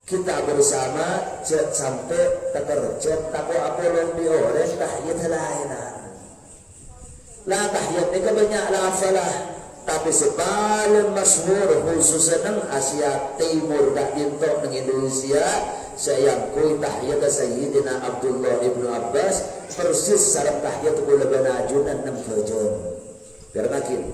kita bersama sampai terkerjat taku apa yang dioreng tahiyat helainan. Lah tahiyat ini banyak lafalah, tapi sepaling masyhur khususnya nang Asia Timur dak dintok nang Indonesia sayang kui tahiyat Sayyidina Abdullah ibnu Abbas persis sareng tahiyat kula banajunan nang bojon. Karena kini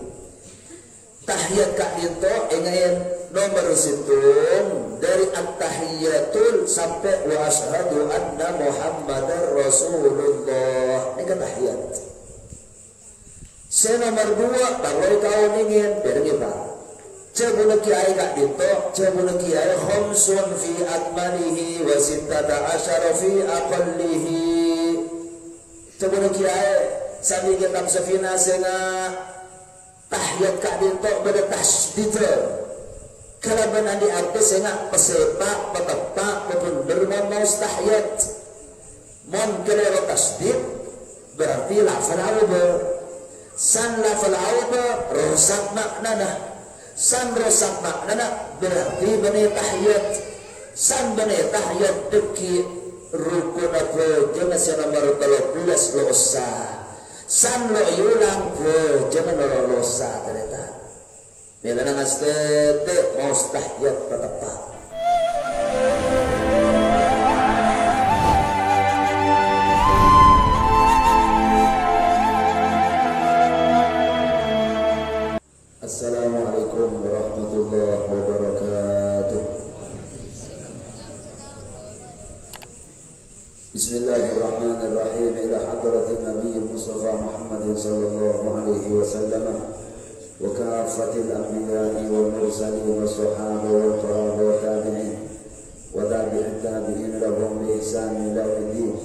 tahiyat kak dintok engain nomor situng dari at-tahiyatul sampai wa asyhadu anna Muhammadar Rasulullah. Ini kan tahiyat. Nomor 2 kalau kau ingin berapa? Cebuna kiai kak dito, cebuna kiai khamsun fi akmalihi wa sittata asyara fi aqallihi. Cebuna kiai sambil kita safina senga tahiyat kak dito pada tasdid. Kalau benar di arti senga pesepak, petepak, pepundur mau tahiyat. Mon kalau tasdid berarti lafal awal. San lafal awal rosak maknana. San rosak maknana berarti benih tahiyat. San benih tahiyat deki rukun apa jangan nomor 13 losa. San lo yulang po jangan losa ternyata. Bila nang astete mau tahiyat tepat. Assalamualaikum warahmatullahi wabarakatuh. Bismillahirrahmanirrahim. Ila hadratin Nabi Mustafa Muhammad sallallahu alaihi wasallam wa kafatil anbiya'i wal mursalin wa sahaba wal quraba wa tabi'in wa tabi'in tabi'in lahum bi ihsan ila yaumid.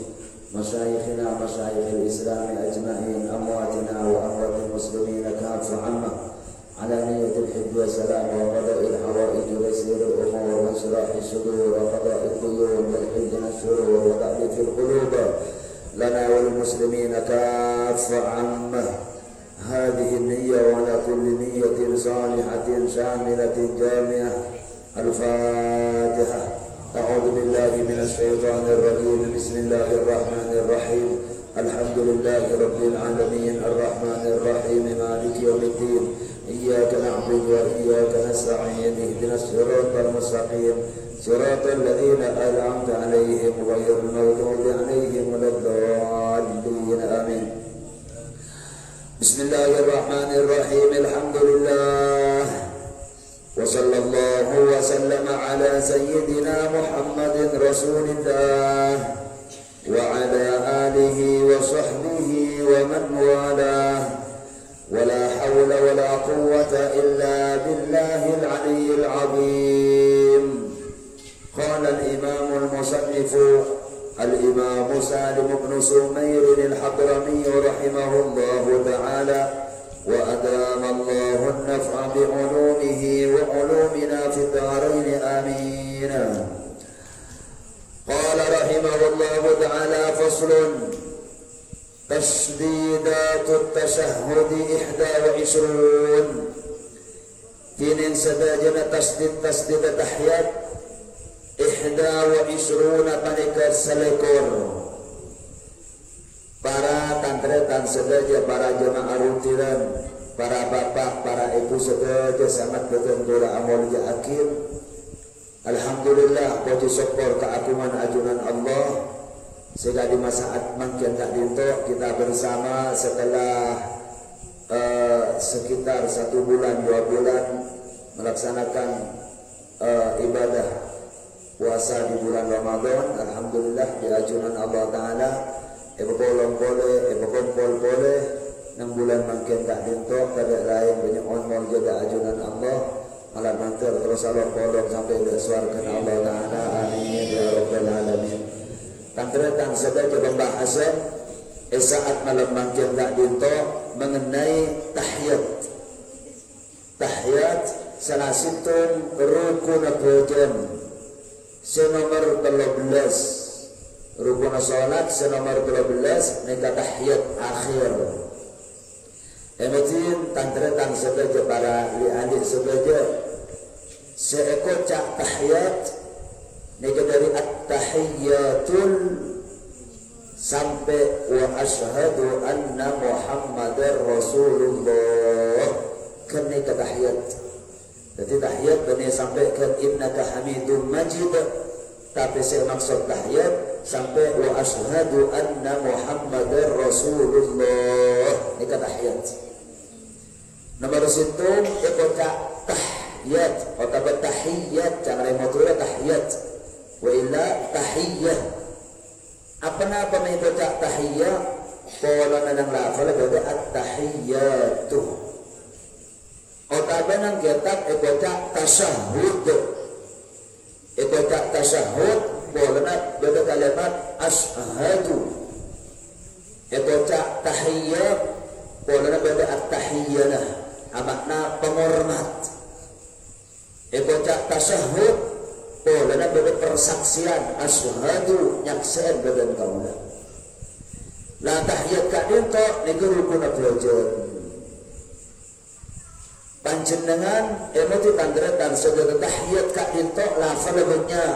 Masyayikhina masyayikhil Islam ajma'in, amwatina wa amwatil muslimin kafa amma على نية الحب والسلام وقضاء الحوائج ويسير الأمور وانشراح الصدور وقضاء الديون والحزن الشرور وتأليف القلوب لنا والمسلمين كافة عامة. هذه النية وعلى كل نية صالحة شاملة جامعة. الفاتحة. أعوذ بالله من الشيطان الرجيم. بسم الله الرحمن الرحيم. الحمد لله رب العالمين الرحمن الرحيم مالك يوم الدين. إياك نعبد وإياك نستعين. اهدنا الصراط المستقيم صراط الذين أنعمت عليهم غير المغضوب عليهم ولا الضالين آمين. بسم الله الرحمن الرحيم. الحمد لله وصلى الله وسلم على سيدنا محمد رسول الله وعلى آله وصحبه ومن والاه. ولا حول ولا قوة إلا بالله العلي العظيم. قال الإمام المصنف الإمام سالم بن سمير الحضرمي رحمه الله تعالى وأدام الله النفع بعلومه وعلومنا في الدارين آمين. قال رحمه الله تعالى فصل تشديدات التشهد 21. Kinin sadajana tasdid tahiyat 21 panikah selekor. Para tantretan sedaja, para jemaah rutiran, para bapak, para ibu sedaja sangat betul amal akhir. Alhamdulillah puji syukur keagungan ajunan Allah. Sehingga di masa makin tak dintok kita bersama setelah sekitar 1 bulan 2 bulan melaksanakan ibadah puasa di bulan Ramadan. Alhamdulillah di ajunan Allah Ta'ala kumpul boleh 6 bulan makin tak dintok kada lain banyak on jaga ajunan Allah malah mantir terus Allah kolong sampai ke surga Allah Ta'ala. Amin ya rabbal alamin. Tantretan sebagai pembahasan saat malam makin tak dinto mengenai tahiyat. Tahiyat salah satu rukun bojan senomor 13. Rukun salat senomor 13 nika tahiyat akhir. Emetin tantretan sebagai para liadik sebagai seekor cak tahiyat Nika dari at-tahiyyatul sampai wa asyhadu anna Muhammadar Rasulullah. Kan nika tahiyat. Jadi tahiyat benar sampai ke innaka Hamidum Majid. Tapi saya maksud tahiyat sampai wa asyhadu anna Muhammadar Rasulullah. Nika tahiyat. Nomor situ ikota tahiyat atau bertahiyat, jangan remotura tahiyat. Wa illa tahiyyah. Apa-apa may baca tahiyyah, pola na ng lafal berarti at-tahiyyatu. O tabi ng kitab baca tasyahud. Baca tasyahud, pola na berarti kalimat ashhadu. Baca tahiyyah, pola na berarti at-tahiyyana. Makna pengormat. Baca tasyahud, oh, lana beda persaksian asyhadu nyaksian badan kaula. La tahiyat kadento niku rukun belajar. Panjenengan emoti tanggeretan saudara tahiyat kadento lafalnya.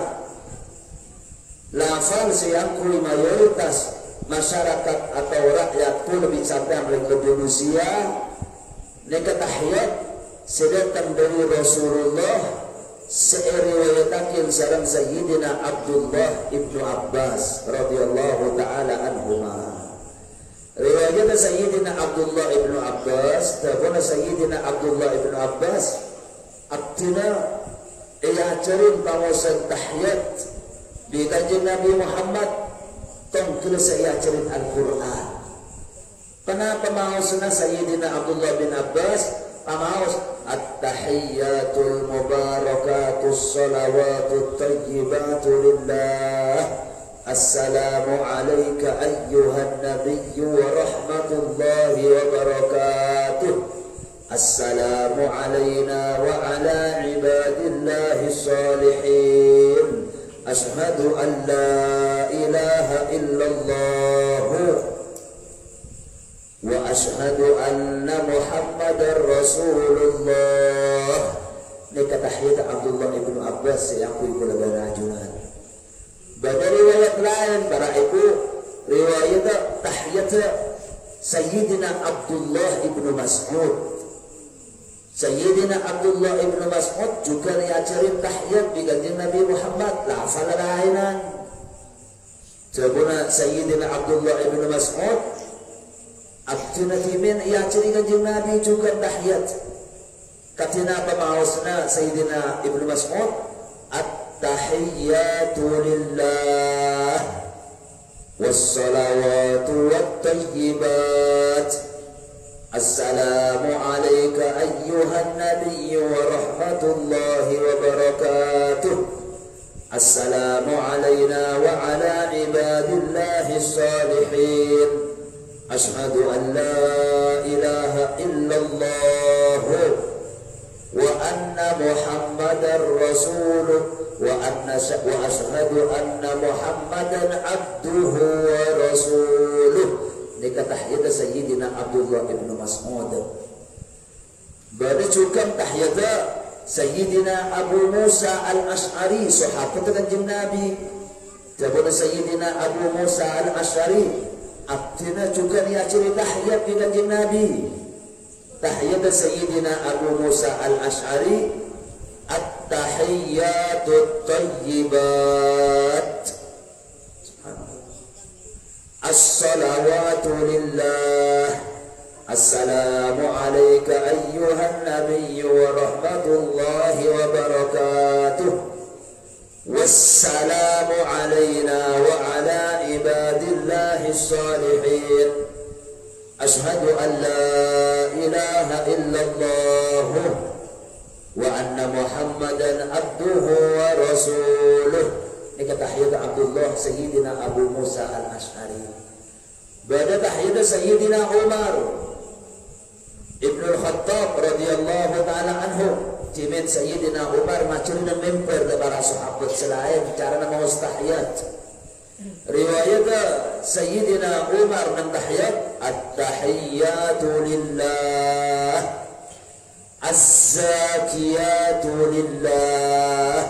Lafal siang kuli mayoritas masyarakat atau rakyat pun lebih sampai mereka Indonesia. Nika tahiyat sedang dari Rasulullah. Seiriwayatakin sarang Sayyidina Abdullah ibnu Abbas radhiyallahu ta'ala anhuma. Riwayat Sayyidina Abdullah ibnu Abbas, tabuna Sayyidina Abdullah ibnu Abbas abtina iacarin pangusan tahiyat di kanjeng Nabi Muhammad tongkil sa iacarin Al-Quran. Kenapa mausna Sayyidina Abdullah bin Abbas pamaus at-tahiyyatul mubarakatus salawatut tayyibatu lillah. Assalamu alayka ayyuhan nabiyyu wa rahmatullahi wa barakatuh. Assalamu alayna wa ala ibadillahi salihin. Ashhadu an la ilaha illallah wa asyhadu anna Muhammadar Rasulullah. Nika tahiyat Abdullah ibnu Abbas yang aku ikut rajulan. Pada riwayat lain para ibu riwayat tahiyat Sayyidina Abdullah ibnu Mas'ud. Sayyidina Abdullah ibnu Mas'ud juga diajarin tahiyat di kanjeng Nabi Muhammad lafal lainan. Jabuna Sayyidina Abdullah ibnu Mas'ud abduna timin ia ciri kanjeng Nabi juga tahiyat. Katina pamausna Sayyidina Ibnu Mas'ud at-tahiyyatu lillah was-salawatu wat-tayyibat. Assalamu alayka ayyuhan nabiyyu wa rahmatullahi wa barakatuh. Assalamu alayna wa ala ibadillahi salihin. Ashhadu an la ilaha illallah wa anna Muhammadar Rasulullah wa ashhadu anna Muhammadan abduhu wa rasuluh. Nika tahiyat Sayyidina Abdullah ibnu Mas'ud. Bada juga tahiyat Sayyidina Abu Musa al-Ash'ari sahabat kanjeng Nabi. Jabana Sayyidina Abu Musa al-Ash'ari abdina juga diajari tahiyat di kanjeng Nabi. Tahiyat Sayyidina Abu Musa al-Ash'ari at-tahiyyatut tayyibat. As-salawatu lillah. Assalamu alayka ayyuhan nabiyyu wa rahmatullahi wa barakatuh. Wassalamu alayna wa ala ibadillahi salihin. Ashhadu an la ilaha illallah wa anna Muhammadan abduhu wa rasuluh. Ini tahiyat Abdullah Sayyidina Abu Musa al-Ash'ari. Bada tahiyat Sayyidina Umar Ibnu Khattab radhiyallahu ta'ala anhu. Jimin Sayyidina Umar macam na member da para sahabat selain cara na tahiyat. Riwayat Sayyidina Umar ng tahiyat at-tahiyyatu lillah az-zakiyatu lillah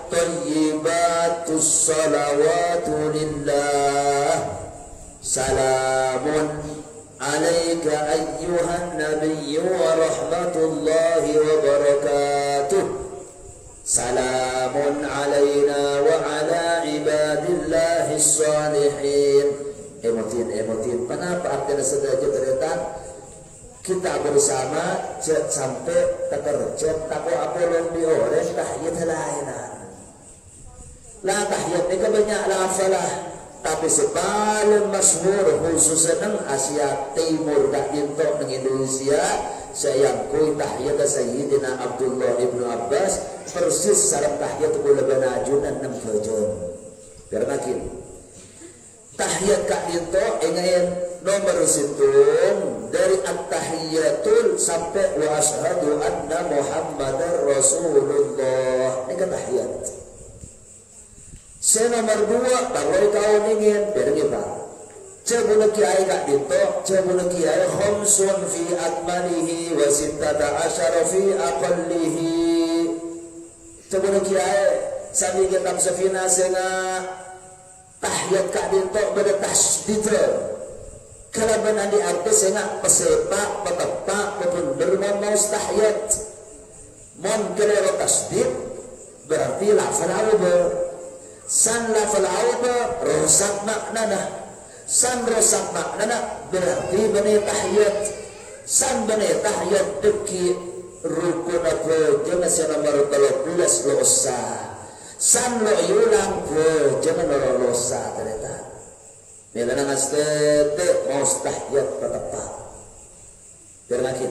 at-thayyibatus salawatu lillah. Salamun alaika ayyuhan nabiyyu wa rahmatullahi wa barakatuh. Salamun alaina wa ala ibadillahi salihin. Emotin. Kenapa artinya sedajat terletak? Kita bersama sampai terkerjat tako apolong dioreng tahiyat helainan. Lah tahiyat ini banyak lafalah, tapi sepaling masyhur khususnya nang Asia Timur dak dintok nang Indonesia sayang kui tahiyat Sayyidina Abdullah ibnu Abbas persis sareng tahiyat kula banajunan nang fajon. Biar makin tahiyat kak dintok ingain nomor situng dari at-tahiyatul sampai wa asyhadu anna Muhammadar Rasulullah. Ini kan tahiyat. Nomor 2 kalau kau ingin bergita. Cebul kiai kak dintok, cebul kiai khamsun fi akmalihi wa sittata asyara fi aqallihi. Cebul kiai sambil kita safina senga tahiyat kak dintok pada tasdid. Kalau benar di artis enggak pesepak, petepak, bener mau tahiyat. Mon kelero tasdid berarti lafal auba. San lafal auba rosak maknana. San rosak maknana berarti benar tahiyat. San benar tahiyat deki rukun apa jangan nomor 13 losa. San lo yulang ko jangan losa ternyata. Bila nang astete mau tahiyat petapa. Biar makin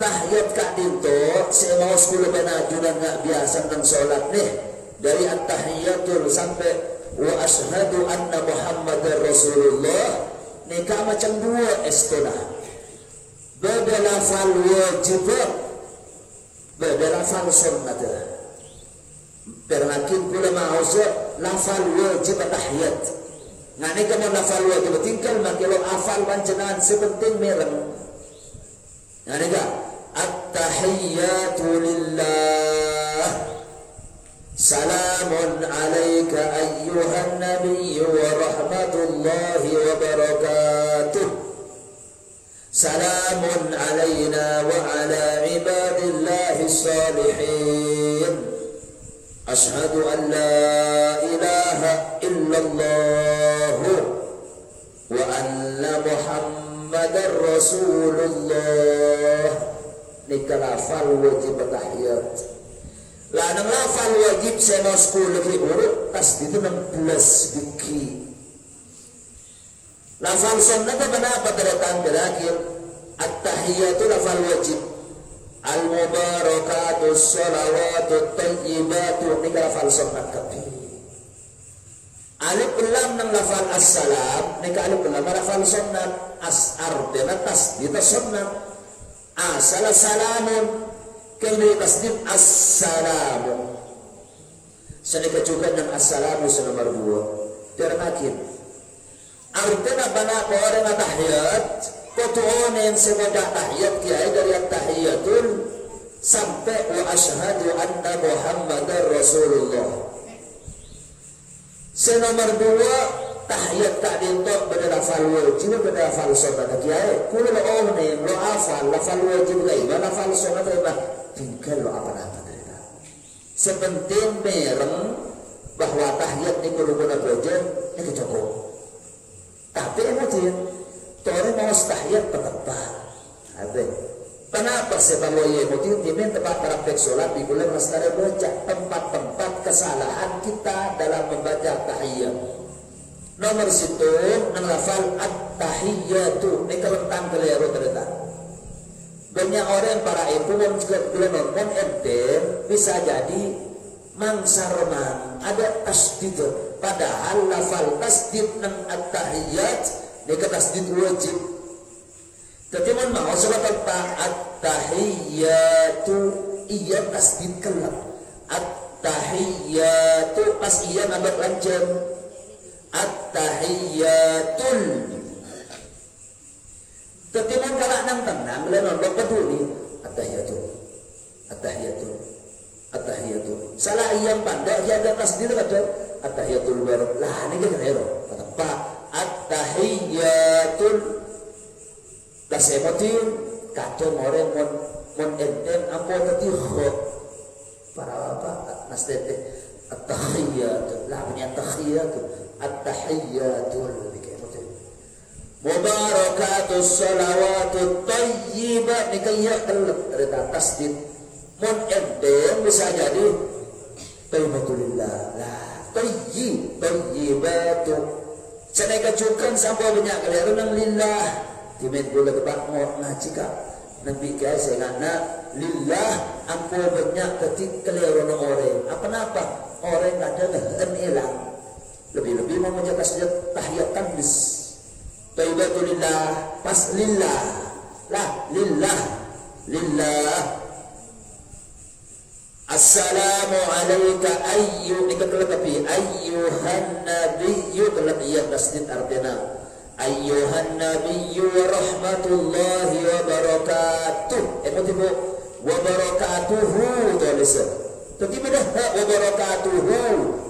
tahiyat kak dinto semau 10 benajunan nggak biasa nang sholat nih dari at-tahiyatul sampai wa asyhadu anna Muhammadar Rasulullah nikah macam 2 estona. Beda lafal wajib, beda lafal sunnat. Biar makin pula mau lafal wajib tahiyat. Ngani kamu lafal wajib tinggal makilo afal pancenaan sepenting mereng. Ngani ka at-tahiyyatu lillah. Salamun alaika ayyuhan nabiyyu wa rahmatullahi wa barakatuh. Salamun alaina wa ala ibadillahi salihin. Asyhadu an la ilaha illallah wa anna Muhammadar Rasulullah. Nikah lafal wajib tahiyat. Lah nang lafal wajib seno 10 ki urut tasdid 16 biki. Lafal sunnah kenapa terdatang terakhir? At-tahiyatu lafal wajib. Al-mubarakatus salawatut tayyibatu nikah lafal sunnah kapi. Alif lam nang lafal as-salam nikah alif lam lafal sunnah as-ardina tasdid sunnah. Asal salamun kini tasdid as-salamu. Senika juga nang as-salamu nomor 2. Biar makin artinya bana orang tahiyat kotuonen semoga tahiyat kiai dari at-tahiyatul sampai wa asyhadu anna Muhammadar Rasulullah. Nomor 2 tahiyat tak dintok beda lafal wajib beda lafal sunnah kiai. Kulo lo nih lo hafal lafal wajib lain lafal sunnah bah tinggal lo apa-apa terita. Sepenting mereng bahwa tahiyat ni kulo guna belajar ini cukup. Tapi emotin tore mau tahiyat petapa. Ada. Kenapa sebab emotin dimin tempat praktek sholat di bulan mastare baca tempat-tempat kesalahan kita dalam membaca tahiyat. Nomor situ nang lafal at-tahiyyatu ini kelentang keliru ternyata. Banyak orang para ibu yang nonton MT bisa jadi mangsarman ada tasdid. Padahal lafal tasdid nang at-tahiyyat ini tasdid wajib. Tapi mau sholat at-tahiyyatu iya tasdid kelak. At-tahiyyatu pas iya nambah lancem. At-tahiyyatul. Tetimun kalak nang tenang lenon lo peduli at-tahiyyatul. At-tahiyyatul. at-tahiyatul. Salah yang pandai dia ada tasdid ada at-tahiyatul barat. Lah ini kan ero. Kata Pak at-tahiyatul lah semotin kadang orang mon enten ampo tadi kho para apa nasdete at-tahiyatul. Lah punya at-tahiyatul begitu. Mubarakatus salawatut thayyibah nikaya terletak tasdid. Mon enten bisa jadi tayyibatulillah. Lah tayyibatu. Saya kacukan sampai banyak kali nang lillah. Timen bola tebak mau ngaji kak. Nabi kaya saya ngana lillah ampo banyak ketika keliru orang. Apa napa orang ada ngehen elang. Lebih-lebih mau menjaga sejak tahiyatan bis. Tayyibatulillah pas lillah. Lah lillah. Assalamualaikum ayyuhan nabiyyu kelak iya tasdid artinya ayyuhan nabiyyu wa rahmatullahi wa barakatuh tiba wa barakatuhu tulisan tiba dah wa barakatuhu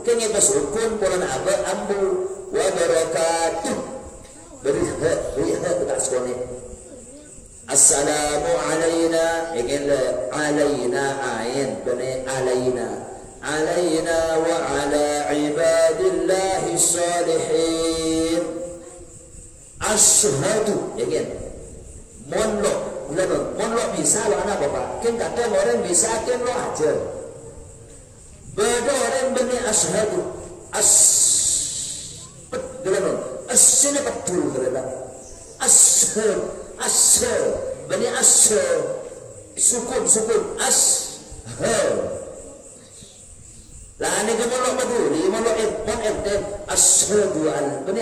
kini basukun pulang apa ambu wa barakatuh beri tak sekali. Assalamu alayna ingin alayna ain bani alayna wa ala ibadillahi salihin ashhadu ingin monlo bisa lo anak bapak kan kata orang bisa kan lo ajar beda orang bani ashhadu sini betul ternyata ashhadu bani sukun lah ini kemudian baduli mon enten ashhadu an bani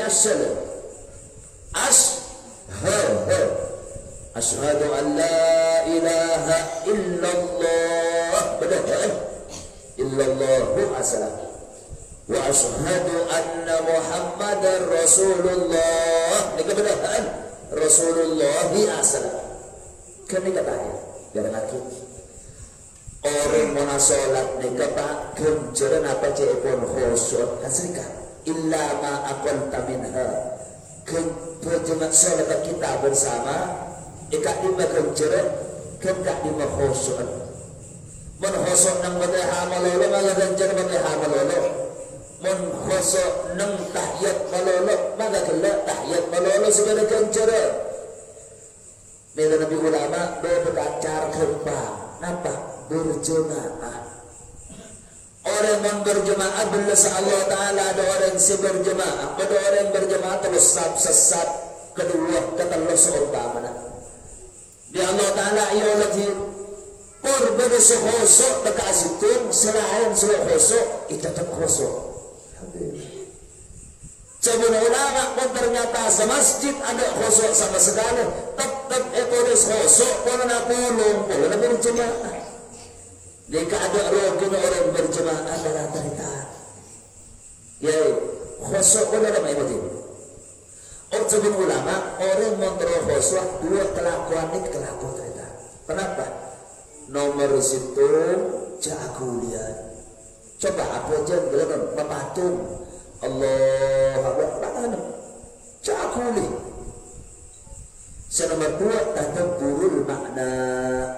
ashhadu an la ilaha illallah bedah illallahu asala wa ashhadu anna muhammadar rasulullah ini kebenaran rasulullah asala. Kami katanya, jangan lagi. Orang mana solat ni kata kencaran apa cepon khosot kasrika. Illa ma akon taminha. Kencaran solat kita bersama. Ikat lima kencaran, kendak lima khosot. Mon khosot nang bagai hamalolo, maka kencaran bagai hamalolo. Mon khosot nang tahiyat malolo, maka kelak tahiyat malolo segala kencaran. Bila Nabi ulama beracara kembang, napa berjemaah. Orang yang berjemaah bila Allah Taala ada orang yang berjemaah, pada orang yang berjemaah terus sesat kedua kata Allah seumpama. Di Allah Taala ia lagi korban sehosok bekasitun selain sehosok itu tetap khosok. Sebelum ulama pun ternyata semasjid ada khosok sama sekali. Tetap ekonomis khosok pun nak pulung pun nak berjemaah. Jika ada rukun orang berjemaah adalah cerita. Ya, khosok pun ada macam itu. Orang sebelum ulama orang menterus khosok dua kelakuan ini kelakuan cerita. Kenapa? Nomor situ jagulian. Coba apa aja belum patung. Allah Akbar cakuli. Nomor dua tadaburul makna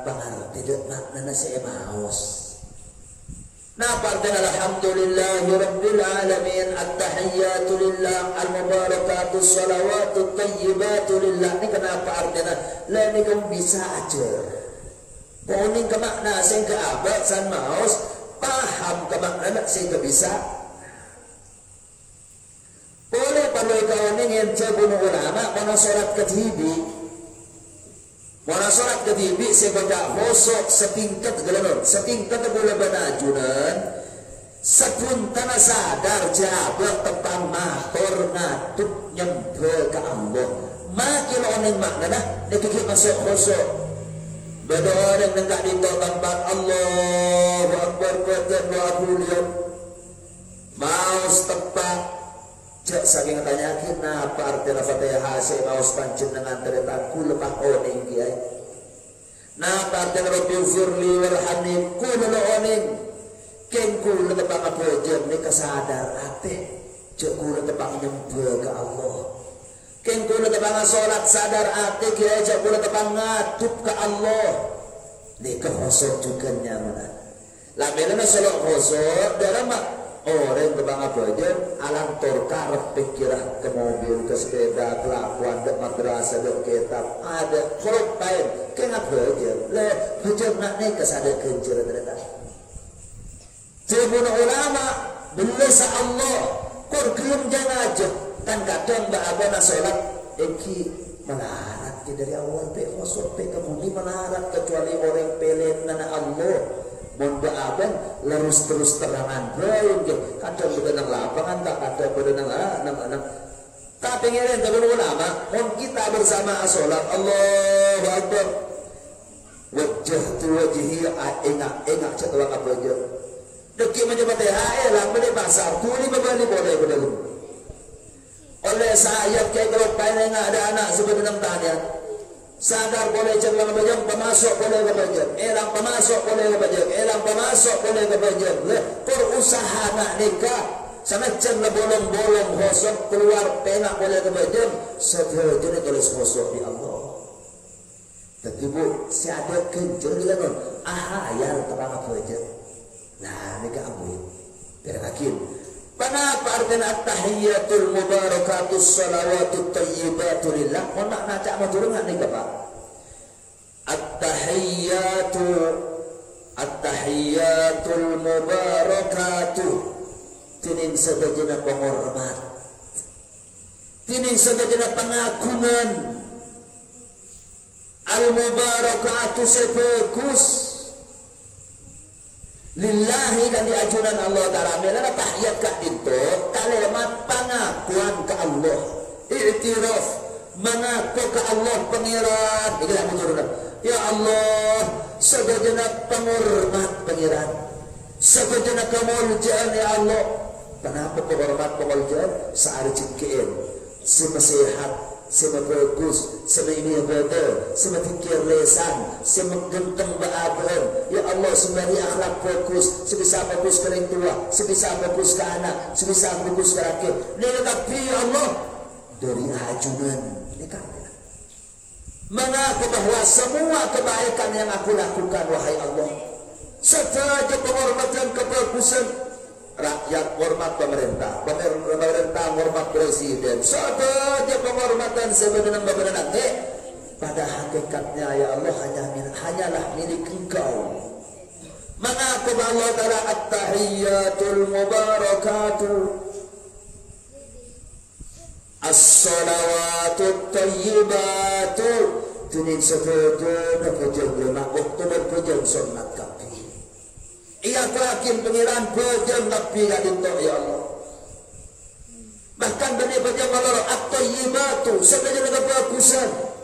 pengerti tidak makna saya maus. Napa artinya alhamdulillahi rabbil alamin at-tahiyyatu lillah al-mubarakatus salawatut tayyibatu lillah. Ini kenapa artinya? Lah ini kamu bisa aja. Poning ke makna saya ke abad san maus paham ke makna saya ke bisa. Boleh pada kawan yang jabun ulama mana solat ketibi saya baca hosok setingkat gelanon setingkat boleh banajunan sepun tanah sadar jabat tentang mator ngatuk nyembel ke Allah makin orang makna dah dikikik masuk hosok beda orang yang tak dintok tempat Allahu Akbar kuatan doa lihat mau tepat. Cek saking tanya kenapa artinya Fatihah saya mau pancen dengan teretaku lemah oning kiai. Napa artinya Rabbi firli warhamni ku lelo oning Ken kula tepang apa je ni kesadar ate. Cek kula tepang nyembah ke Allah. Ken kula tepang salat sadar ate kiai cek kula tepang ngatup ke Allah. Ni kehosok juga nyaman. Lah belana salat khosok dalam orang tepang apa je alam torka pikiran ke mobil ke sepeda kelakuan dek madrasah dek kitab ada korok pain ken apa je le hujung nak ni kesadar kencur ternyata. Jebuna ulama belesa Allah kur gelem jangan aja kan kadang mbak abona salat eki melarat dari awal pe khosok pe kemudi melarat kecuali orang pelen nana Allah mun mbak abon lerus terus terangan bae kadang bedenang lapangan tak kadang bedenang anak-anak tapi ngeren jebuna ulama mun kita bersama salat Allahu akbar wajjahtu wajhi engak cetuang apa aja deki mencoba THR lah beli pasar tuli berbalik boleh berdalur oleh saya kayak kalau paling ada anak sebenarnya tanya sadar boleh cenderung bajang pemasok boleh bajang elang pemasok boleh bajang elang pemasok boleh bajang per usaha nak nikah sama cenderung bolong-bolong hosok keluar penak boleh bajang sebenarnya kalau hosok di Allah tapi bu si ada kencur dia non ahayal terang apa aja. Nah, mereka ambil. Berakin. Kenapa artinya at-tahiyyatul mubarakatus salawatut thayyibatu lillah? Kau nak nacak mau turun enggak nih, Pak? At-tahiyyatul mubarakatuh. Tinin sadajana penghormat. Tinin sadajana pengagungan. Al-mubarakatuh sebagus lillahi dan diajunan Allah Ta'ala melana tahiyat kak itu kalimat pengakuan ke Allah i'tiraf mengaku ke Allah pengiran ikhlas menurut ya Allah segenap penghormat pengiran segenap kemuliaan ya Allah kenapa penghormat penguljaan saari cikin semesehat semabagus, semaini ibadah, sematikir lesan, semagenteng baaban. Ya Allah, sembari akhlak fokus, sebisa fokus ke orang tua, sebisa fokus ke anak, sebisa fokus ke rakyat. Lelaki ya Allah dari ajunan. Mengaku bahwa semua kebaikan yang aku lakukan, wahai Allah, saja penghormatan kebagusan. Rakyat hormat pemerintah, pemerintah hormat presiden. Saja penghormatan sebenarnya benar-benar pada hakikatnya ya Allah hanyalah milik Engkau. Mengaku Allah Ta'ala at-tahiyyatul mubarakatuh as-salawatut thayyibatu tunin sebagai pejam lima Oktober pejam sunat kami. Ia yakin pengiran pejam nabi kadinto ya Allah. Bahkan bani pejam Allah at-tayyibatu sebenarnya kebagusan.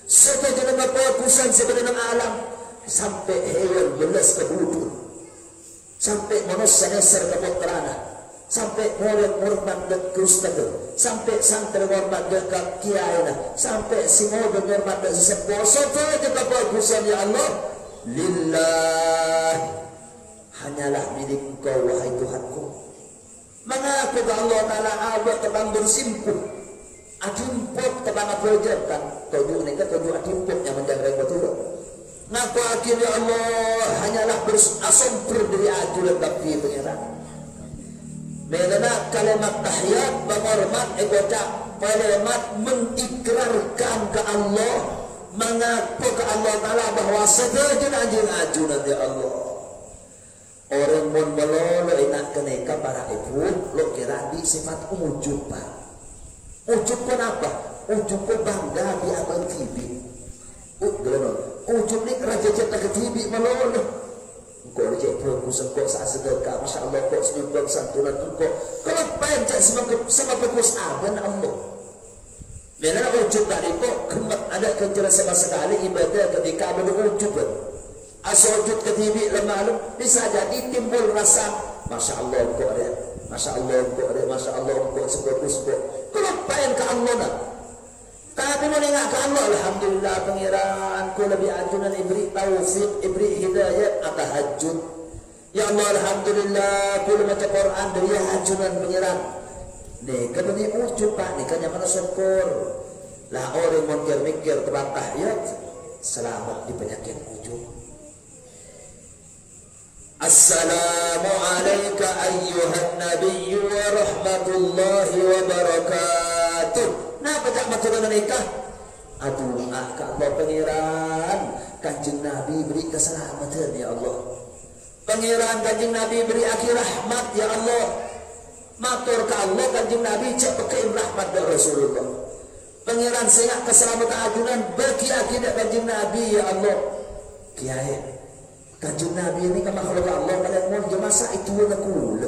Sebenarnya kebagusan sebenarnya alam sampai hewan belas kebudur. Sampai manusia neser ke terana. Sampai hormat dek ustaz. Sampai santri hormat dek kiai. Sampai si moden hormat dek sesepuh. Sebenarnya kebagusan ya Allah. Lillah. Hanyalah milik Engkau wahai Tuhanku. Mengaku Allah Ta'ala awak tebang bersimpuh adimput tebang apajan kan tujuh ini kan tujuh adimput yang menjaga betul. Ngaku akhirnya Allah hanyalah berasumber dari ajuran tapi pengiran. Melana kalimat tahiyat menghormat egoda kalimat mengikrarkan ke Allah mengaku ke Allah Ta'ala bahwa sejajan anjing ajuran ya Allah. Orang mun melolo enak keneka para ibu lo kira di sifat ujub pak. Ujub pun apa? Ujub pun bangga di abang tibi. Ujub ni raja cetak ke tibi melolo. Engkau rejek bagus engkau saat sedekah. Masya Allah kau senyumbang santunan engkau. Kalau pencet sama bagus aban Allah. Bila ujub tadi kok kemat ada kencera sama sekali ibadah ketika berujub. Asojud ketibi lemah bisa jadi timbul rasa Masya Allah engkau ada, Masya Allah engkau ada, Masya Allah engkau sebagus engkau. Kelupain ke Allah nak. Tapi menengah ke Allah alhamdulillah pengiran ku lebih ajunan ibri taufiq ibri hidayat atahajud Ya Allah alhamdulillah kula maca Quran dari hajunan pengiran. Nih kan ini ujub Pak, nih kan yang mana syukur. Lah orang mikir terbantah ya selamat di penyakit ujub. Assalamu alayka ayyuhan nabiyyu wa rahmatullahi wa barakatuh. Nah baca maturana nikah. Aduh ka Allah pengiran Kanjeng Nabi beri keselamatan ya Allah. Pangeran Kanjeng Nabi beri akhir rahmat ya Allah. Matur ka Allah Kanjeng Nabi cek pakai rahmat dari Rasulullah. Pangeran sehingga keselamatan ajunan bagi akidah Kanjeng Nabi ya Allah. Kiai Kanjeng Nabi ini kan makhluk Allah kalian mau masa itu nakul.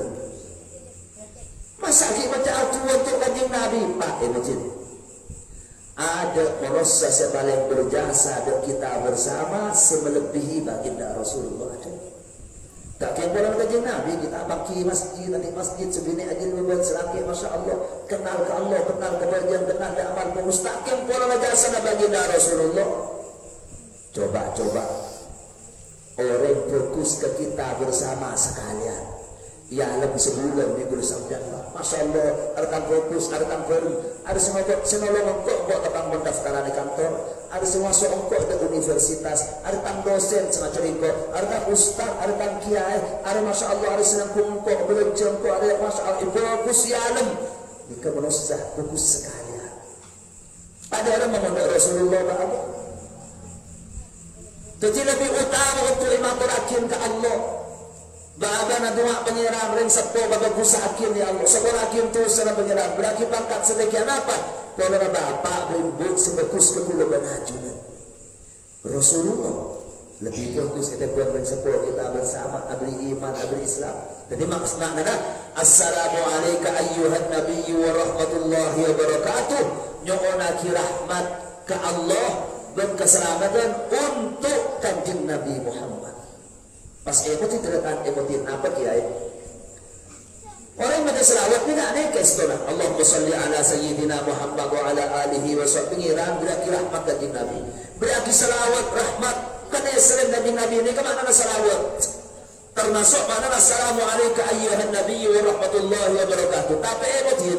Masa kita baca aturan untuk Kanjeng Nabi Pak Masjid. Ada proses yang paling berjasa dan kita bersama semelebihi baginda Rasulullah. Tak kira orang Kanjeng Nabi kita baki masjid nanti masjid sebini ajil membuat selaki masya Allah kenal ke Allah kenal kebahagiaan kenal ke amal mustaqim pola jasa baginda Rasulullah. Coba orang fokus ke kita bersama sekalian. Ya lebih sebulan minggu sampai masya Allah rekan fokus rekan forum ada semua engkau tentang pendaftaran di kantor ada semua engkau di universitas ada tang dosen semacam itu ada ustaz ada tang kiai ada masya Allah ada senang engkau belajar engkau ada masya Allah fokus ya alam jika menusah fokus sekalian ada orang memandang Rasulullah apa jadi lebih utama untuk imaturakin ke Allah. Baba na dua penyiram ring sepo baba busa akin ya Allah. Sekolah akin tu sana penyiram beraki pangkat sedemikian apa? Kalau na bapak berimbut sebekus kekulaban hajunan. Rasulullah lebih fokus kita buat ring sepo kita bersama abri iman abri Islam. Jadi maksudnya assalamu alayka ayyuhan nabiyyu wa rahmatullahi wa barakatuh. Nyoona ki rahmat ke Allah dan keselamatan untuk Kanjeng Nabi Muhammad. Pas emosi terletak emosi apa kiai? Orang baca selawat tidak ada kesana. Allahumma salli ala sayyidina Muhammad wa ala alihi wa sahbihi berarti rahmat dari Nabi. Berarti selawat rahmat karena sering dari Nabi ini kemana selawat? Termasuk mana assalamu alayka ayyuhan nabiyyu wa rahmatullahi wa barakatuh. Tapi emosi.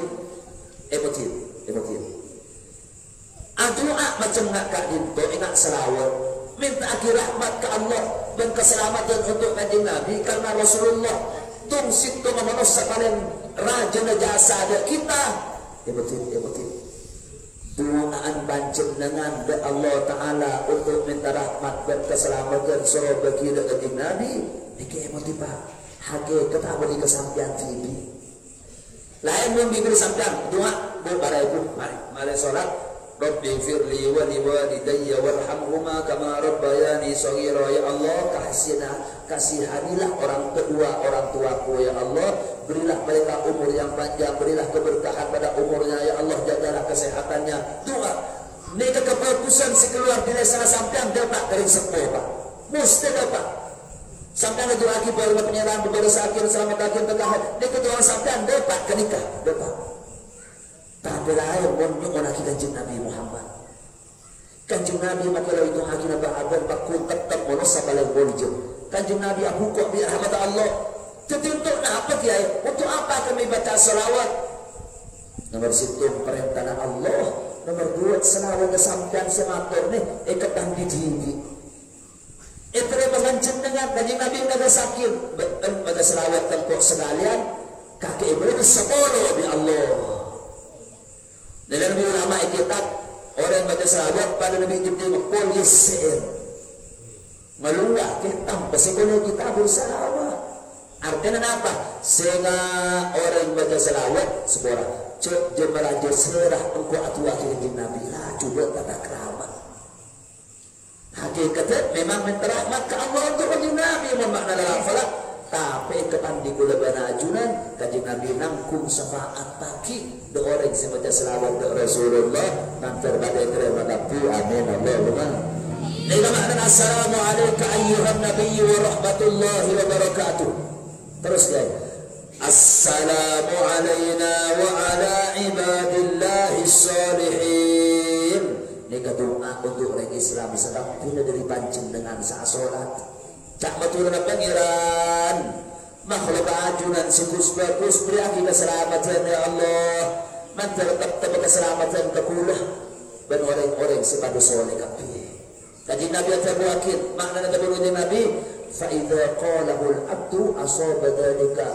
Doa macam nak kadin tu ingat selawat. Minta akhir rahmat ke Allah dan keselamatan untuk Kanjeng Nabi karena Rasulullah tungsit tu manusia paling raja jasa ada kita. Betul. Doaan panjenengan ke Allah Taala untuk minta rahmat dan keselamatan surah bagi Kanjeng Nabi. Niki emosi Pak. Hakikat apa di kesampaian TV. Lain pun bibir sampean doa para ibu mari salat. Rabbi firli wa liwalidayya warhamhuma kama rabbayani shaghira ya Allah kasihanilah orang kedua orang tuaku ya Allah berilah mereka umur yang panjang berilah keberkahan pada umurnya ya Allah jagalah kesehatannya doa ini kefokusan sekeluar di sana sampean dapat dari sepuh Pak mesti dapat sampean doa lagi baru penyerahan berbeda sakit selamat akhir tengah ini kedua sampean dapat kenikah dapat. Tapi lain menunjukkan Kanjeng Nabi Muhammad. Kanjeng Nabi makalau itu hakina ba'aban bakul tetap monosa balai boljo. Kanjeng Nabi aku kok biar rahmat Allah. Jadi untuk apa kiai? Untuk apa kami baca salawat? Nomor 1 perintah Allah. Nomor 2 selawat kesampaian sematur nih ikatan di tinggi. Terima mengancam dengan Kanjeng Nabi ada sakit. Pada selawat tempok sekalian kaki ibu sepuluh di Allah. Dalam ulama kitab orang baca selawat pada Nabi Jibril polisir meluah kita psikologi kita bersalawat artinya apa? Sehingga orang baca selawat sebuah cek jemaraja serah engkau atu akhirnya Nabi lah coba tata keramat hakikatnya memang minta rahmat ke Allah untuk Nabi memakna dalam falak tapi ketan di gula banajunan Kanjeng Nabi nangkum syafaat pagi do orang yang baca selawat do Rasulullah nanti badai terima kasih amin Allahumma. Ini makna assalamu alayka ayyuhan nabiyyu wa rahmatullahi wa barakatuh. Terus guys. Assalamu alayna wa ala ibadillahi salihin. Ini doa untuk orang Islam sedang tidak dari pancing dengan saat sholat. cak maturana pangeran makhluk ajunan si kusbagus beri aki keselamatan ya Allah mantar tetap keselamatan kekulah dan orang-orang si padu soleh kapi kaji Nabi Abu Akid makna taburunya Nabi fa idza qalahu al-abdu asaba dzalika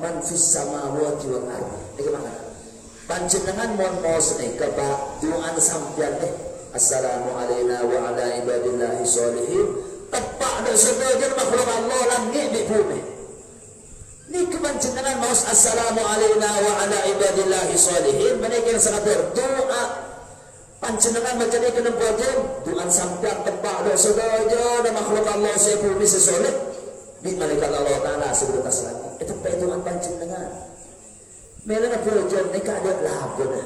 man fis samawati wal ardh iki makna panjenengan mon mos nika Pak doan sampeyan teh assalamu alayna wa ala ibadillahi sholihin tepak dan sebagian makhluk Allah langit di bumi niki panjenengan mos assalamu alayna wa ala ibadillahi sholihin menika sangat berdoa panjenengan menjadi kenempotin doan sampeyan tepak dan sebagian makhluk Allah se bumi sesoleh di malaikat Allah Ta'ala sebelum lagi itu doan panjenengan melana pujian nika ada labuna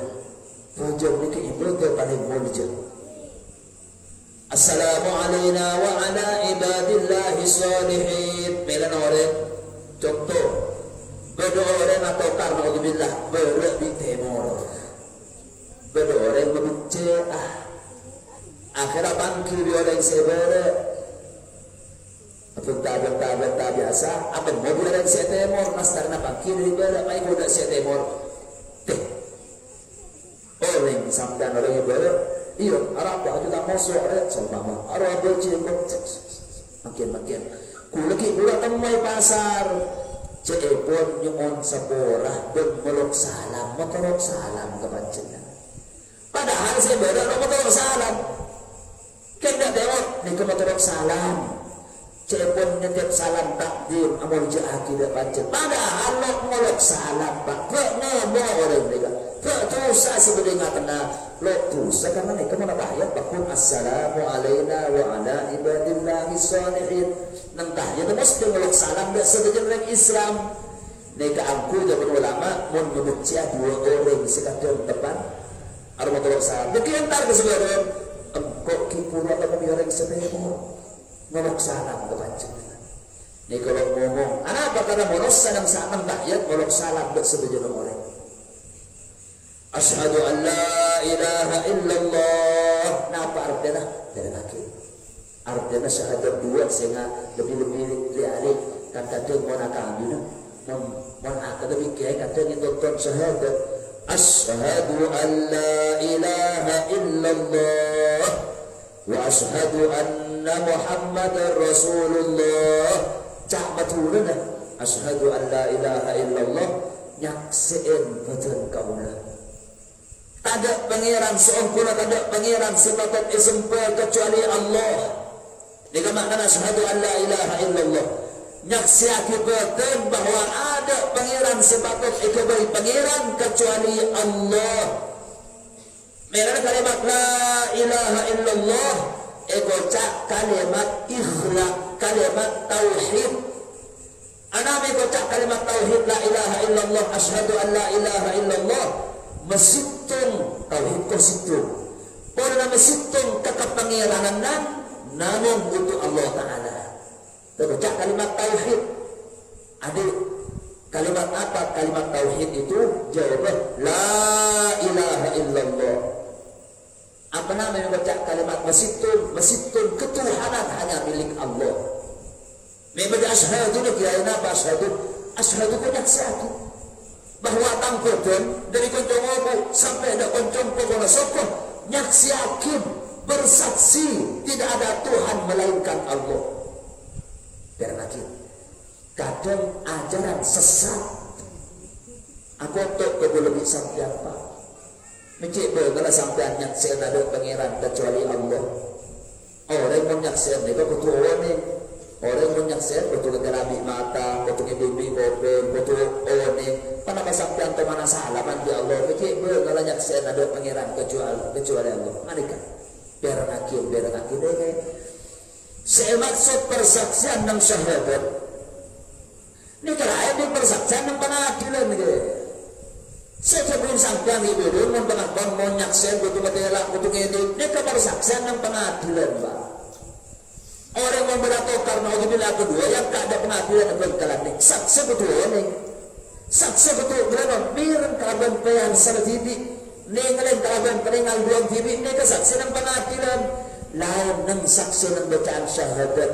pujian nika ibadah paling mulia assalamu alayna wa ala ibadillahi sholihin melana orang contoh berdoa orang atau karnaudzubillah berdoa di timur berdoa orang membenci akhirnya bangkir orang sebera Benta biasa, apa mobil ada si temor, mas karena bangkir di bawah, mai kuda si temor, orang sampai orang yang bawah, iya, Arab aja tak masuk, sama Arab berciri, makin, kulaki pula temui pasar, cepon nyuon seporah, dan melok salam, motorok salam kepancenan, padahal saya bawah motorok salam, kena temor, ni ke motorok salam. Cepon nyetip salam takdim amun jahaki dak pancen padahal ngolok salam Pak ngomong orang mereka dosa sebenarnya kena lo dosa karena mereka mana bahaya bakun assalamu alayna wa ala ibadillahi sholihin nang tahya mesti ngolok salam dak sebenarnya Islam mereka angku dan ulama mun membaca dua orang sekadang depan arep ngolok salam dikiantar ke sebenarnya engkau kipura apa orang sebenarnya ngolok salam kepanjenengan. Ini kalau ngomong, apa karena ngolok salam salam rakyat ngolok salam bersebujur orang. Asyhadu an la ilaha illallah. Napa artinya? Dari kaki. Artinya syahadat dua sehingga lebih lihat kata dia mau nak ambil, mau akademik kiai kata ini doktor syahadat. Asyhadu an la ilaha illallah wa asyhadu anna Muhammadar Rasulullah. Cak maturana asyhadu an la ilaha illallah nyakseen betul kaulah. Ada pangeran seongkuna, ada pangeran sepatut isempel kecuali Allah. Dengan makna asyhadu an la ilaha illallah nyaksiaki betul bahwa ada pangeran sepatut ikebari pangeran kecuali Allah. Mereka kalimat la ilaha illallah ekocak kalimat ikhlas, kalimat tauhid. Anami kocak kalimat tauhid la ilaha illallah asyhadu an la ilaha illallah mesittung tauhid ko sittung. Pura mesittung kekepangeranan namun untuk Allah Ta'ala. Kocak kalimat tauhid. Adik kalimat apa? Kalimat tauhid itu jawaban la ilaha illallah. Apa namanya baca kalimat mesitun ketuhanan hanya milik Allah. Memang asyhadu kira apa asyhadu penyaksiatu bahwa tangkodan dari koncong obu sampai ada koncong pokona sokoh nyaksiakin bersaksi tidak ada Tuhan melainkan Allah. Karena kadang ajaran sesat aku tak lebih sampai apa mencik bergala sampai nyaksian ada pangeran kecuali Allah. Orang yang nyaksian mereka betul orang orang yang nyaksian betul kerami mata betul bibi kopeng betul orang panapa sampai atau mana salaman di Allah mencik bergala nyaksian ada pangeran kecuali Allah. Mereka biar akhir deh. Saya maksud persaksian dan syahadat ini kelain di persaksian dan pengadilan gitu. Saya sebelum sampai ibu dulu mempengaruhi mau nyaksian betul betelak betul ngedit ini kepersaksian dan pengadilan Pak. Orang yang beratur karena Allah kedua yang tak ada pengadilan berkelan nih saksi betul nih saksi betul berapa mireng kalaban peyan sertidik nih ngelain kalaban peninggal buang tibi ini kesaksian dan pengadilan lain nang saksi nang bacaan syahadat.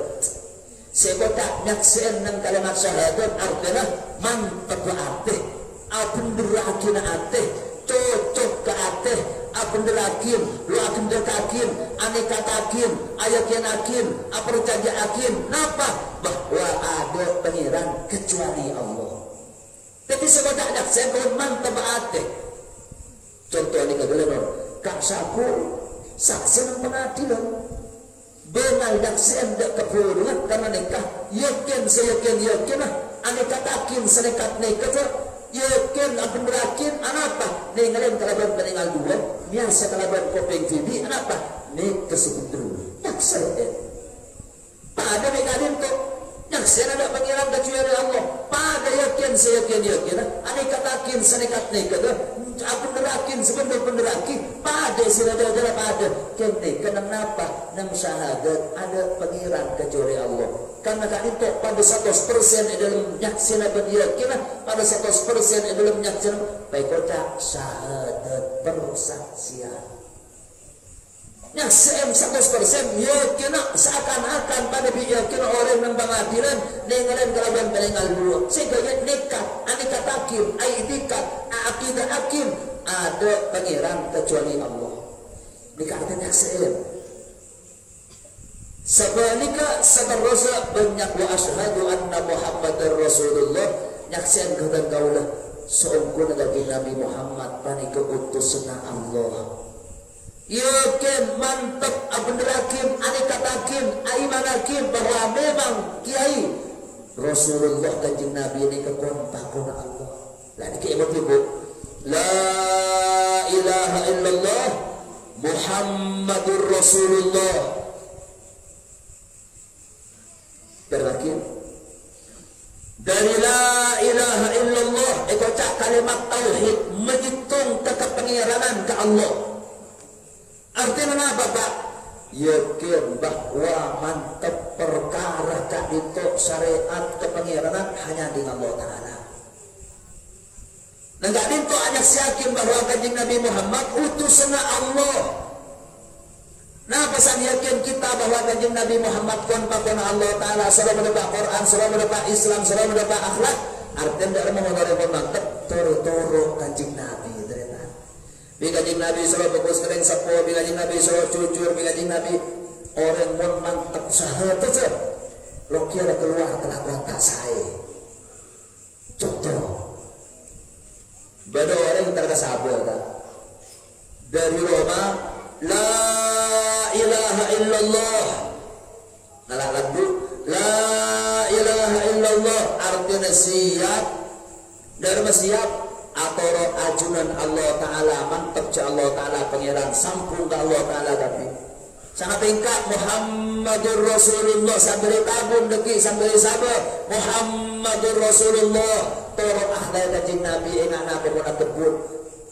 Sebota nyaksian nang kalimat syahadat artinya mantap ate, apun derakin ate, cocok ke ate, apun derakin, lu akan dekakin, aneka takin, ayakin akin, apa janji akin, napa bahwa ada pengiran kecuali Allah. Tapi sebota nyaksian pun mantap ate. Contoh ini kagak kak saku saksi nang pengadilan. Benal nyaksian dak keburuan karena nikah yakin seyakin lah ane katakin senekat nikah yakin apa berakin anapa ninggalin kalaban peninggal dua biasa kalaban kopeng TV anapa nih kesebutru nyaksian pada ninggalin tuh nyaksian ada pangeran kecuali Allah pada yakin seyakin ane katakin senekat nikah aku nerakin sebenarnya penerakin pada sila-sila pada kente kenapa nang syahadat ada pengiran kecuali Allah karena kan itu pada 100% dalam nyaksina beryakinah pada 100% dalam nyaksina baik kota syahadat persaksian nyaksina 100% yakinah seakan-akan pada yakin orang yang pengadilan ninggalin kalaban peninggal dulu sehingga nikah anika takim aidikat akidah hakim ada pangeran kecuali Allah dikatakan nyaksian sebaliknya seterusnya banyak wa asyhadu anna Muhammadar Rasulullah nyaksian kata kaulah seungguh Nabi Muhammad panika utusna Allah yakin mantap abdul hakim aneka takim aiman hakim bahwa memang kiai Rasulullah kanjeng Nabi ini kekontakun Allah lah dikit ibu la ilaha illallah Muhammadur Rasulullah terakhir dari la ilaha illallah itu cak kalimat tauhid menghitung kepengiranan ke Allah artinya apa Pak? Yakin bahwa mantap perkara kak itu syariat kepengiranan hanya di Allah Ta'ala. Dan gak itu hanya yakin bahwa kanjeng Nabi Muhammad utusan Allah. Nah pesan yakin kita bahwa kanjeng Nabi Muhammad kontakon Allah Ta'ala surah mendapat Quran, surah mendapat Islam, surah mendapat akhlak artinya dalam mengenai mantap toro-toro kanjeng Nabi kanjeng Nabi surah bagus kering sapo kanjeng Nabi surah cucur kanjeng Nabi orang pun mantap syahadat saja lo kira keluar kelakuan tak saya contoh bada orang yang terkesabar dari Roma la ilaha illallah ngalah lagu la ilaha illallah artinya siap dharma siap atau ajunan Allah Ta'ala mantap ke Allah Ta'ala pengiran sampung ke Allah Ta'ala tapi sangat tingkat Muhammadur Rasulullah sambil tabun deki sambil sabar Muhammadur Rasulullah toro akhlak kanjeng Nabi enak nabi pun atebut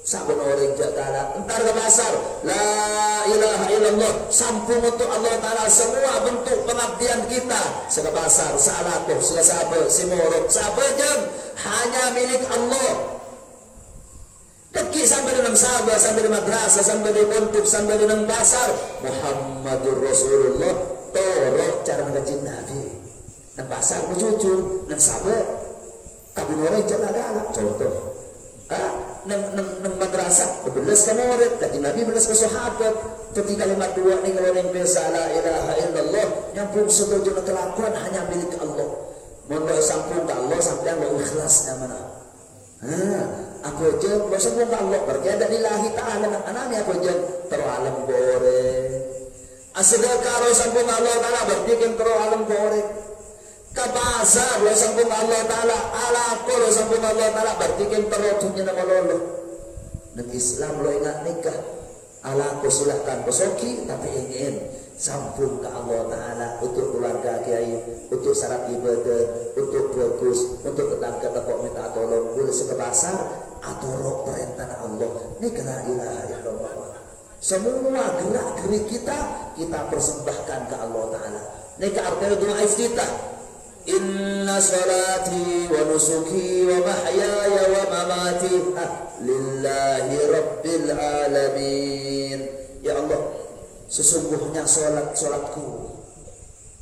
sabun orang Ta'ala entar ke pasar la ilaha illallah sampung untuk Allah Ta'ala semua bentuk pengabdian kita sega pasar sa'alatuh sega sabar simuruk sabar jam hanya milik Allah deki sampai dalam sahabat, sampai di madrasah, sampai di pondok, sampai di pasar Muhammadur Rasulullah toro cara mengaji Nabi dan pasar jujur dan sahabat kabin orang jangan ada contoh nang madrasah belas ke murid kaji Nabi belas ke sahabat ketika kalimat dua nih kalau yang biasa la ilaha illallah yang pun setuju kelakuan hanya milik Allah mohon sampun ke Allah sampai yang ikhlas namanya aku aja masa pun Allah berkata lillahi ta'ala anaknya aku aja terualam bore asal karo sampun Allah ta'ala berdikin terualam bore ke pasar lo sampun Allah ta'ala ala aku lo sampun Allah ta'ala berdikin terutunya nama lolo dan Islam lo ingat nikah ala aku silahkan pesoki tapi ingin sampun ke Allah Ta'ala untuk keluarga kiai, untuk syarat ibadah, untuk bagus, untuk tetangga tepok minta tolong, boleh ke pasar atau roh perintah Allah. Ini kena ilaha illallah. Semua gerak-gerik kita persembahkan ke Allah Ta'ala. Ini ke artinya doa iftitah. Inna salati wa nusuki wa mahyaya wa mamati lillahi rabbil alamin. Ya Allah, sesungguhnya solatku,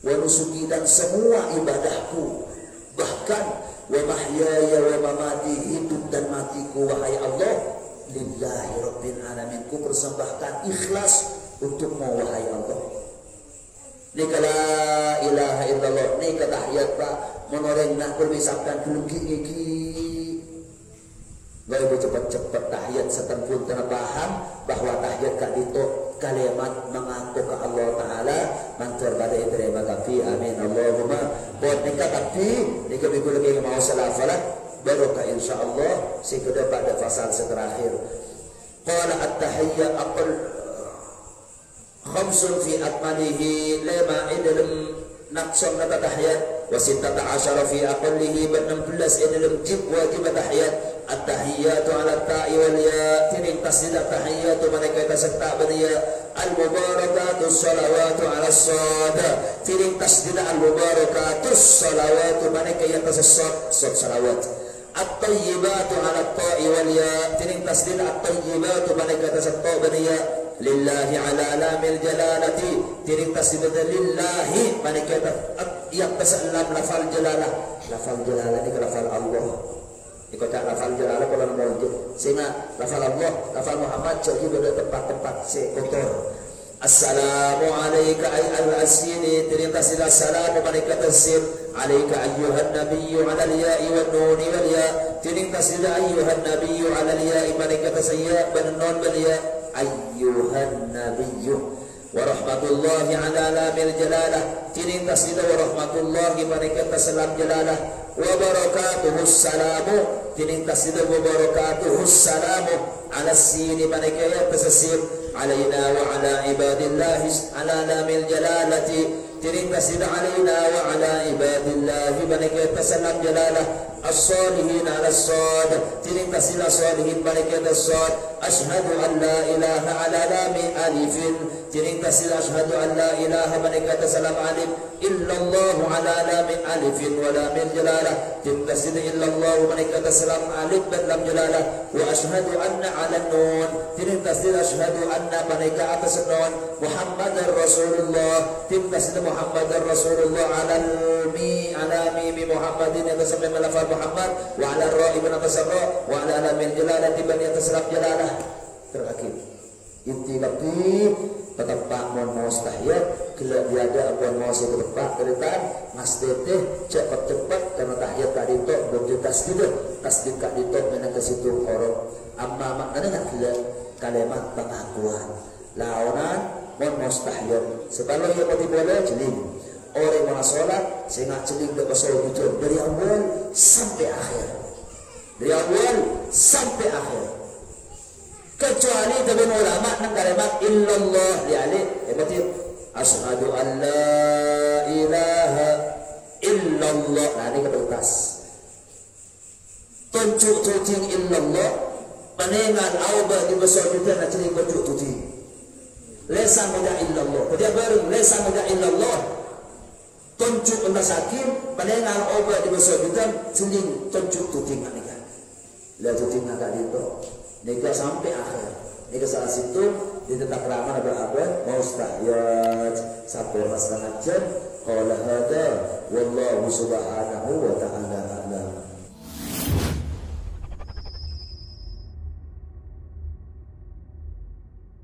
wa nusuki dan semua ibadahku, bahkan wa mahyaya wa mamati, hidup dan matiku wahai Allah, lillahi rabbil alamin, ku persembahkan ikhlas untukmu wahai Allah. Ni kala ilaha illallah, ni kata tahiyat Pak, menoreng nak bermisahkan kelungki-ngiki. Gak cepat-cepat tahiyat setan pun telah paham bahwa tahiyat kak itu kalimat mengaku ke Allah Ta'ala mantur pada terima kasih, amin Allahumma. Buat nikah tapi nikah minggu lagi mau salafalah barokah insyaallah sehingga pada fasal terakhir. Qala at-tahiyya aqal khamsun fi akmalihi lima idlum naqsam nata tahiyat wa sittata asyara fi aqallihi 16 idlum jib wajib tahiyat. At-tahiyyatu ala ta'i wal ya, tining tasdid at-tahiyyatu mereka serta beria, al-mubarakatuh salawatu ala sada, tining tasdid al-mubarakatuh salawatu mereka yang tersesat salawat. At-tayyibatu ala ta'i wal ya, tining tasdid at-tayyibatu mereka terserta beria, lillahi ala alamil jalalati, tining tasdid lillahi mereka yang terselam lafal jalalah. Lafal jalalah ini lafal Allah. Dikocak lafal jalalah kalau nama sehingga lafal Allah, lafal Muhammad jadi pada tempat-tempat sekotor. Assalamu alayka ay al-asini, terintasi assalamu alayka tasir, alayka ayyuhan nabiyyu ala al-ya'i wa nuni wal ya, terintasi ayyuhan nabiyyu ala al-ya'i alayka tasayya ban nun wal ya, ayyuhan nabiyyu wa rahmatullahi ala alamil jalalah, terintasi wa rahmatullahi alayka tasalam jalalah. Wa barakatuhu salamu, tinintas itu wa barakatuhu salamu ala sini mereka yang tersesir alaina wa ala ibadillahi ala lamil jalalati, tinintas itu alaina wa ala ibadillahi mereka yang tersalam jalalah, as-salihin ala as-sad, tinintas itu as-salihin mereka yang tersad, ashadu an la ilaha ala lami alifin, tinintas itu ashadu an la ilaha mereka tersalam alif, illallahu ala lamin alifin wa lamil jalalah, tintasid illallahu mereka tersalam alif dan lam jalalah, wa ashhadu anna ala nun, tintasid ashhadu anna mereka atas nun, Muhammadar Rasulullah, tintasid Muhammadar Rasulullah ala mimi Muhammadin yang tersalam lafal Muhammad, wa ala ra'i bin atas ra, wa ala lamil jalalah tiban yang tersalam jalalah. Terakhir inti lagi tetap mon mau tahiyat kelak biada apun mau sedepak keretan mas teteh cepat-cepat karena tahiyat tadi itu belum tasdid kak itu menang ke situ orang amma maknanya kelak kalimat pengakuan launan mon mau tahiyat sebelum ia pati boleh jeling orang mau sholat sehingga jeling ke pasal tujuan dari awal sampai akhir, dari awal sampai akhir. Kecuali dengan ulama nang kalimat illallah liali berarti asyhadu an la ilaha illallah, nah ini kebetas tunjuk tuting illallah panengan auba di besar kita nak cari tunjuk tuting lesa muda illallah dia baru lesa muda illallah tunjuk anda sakin panengan auba di besar kita cari tunjuk tuting anika la tuting agak itu nikah sampai akhir. Nikah salah situ ditetap lama berabad mau tahiyat sampai masalah jam qala hada wallahu subhanahu wa ta'ala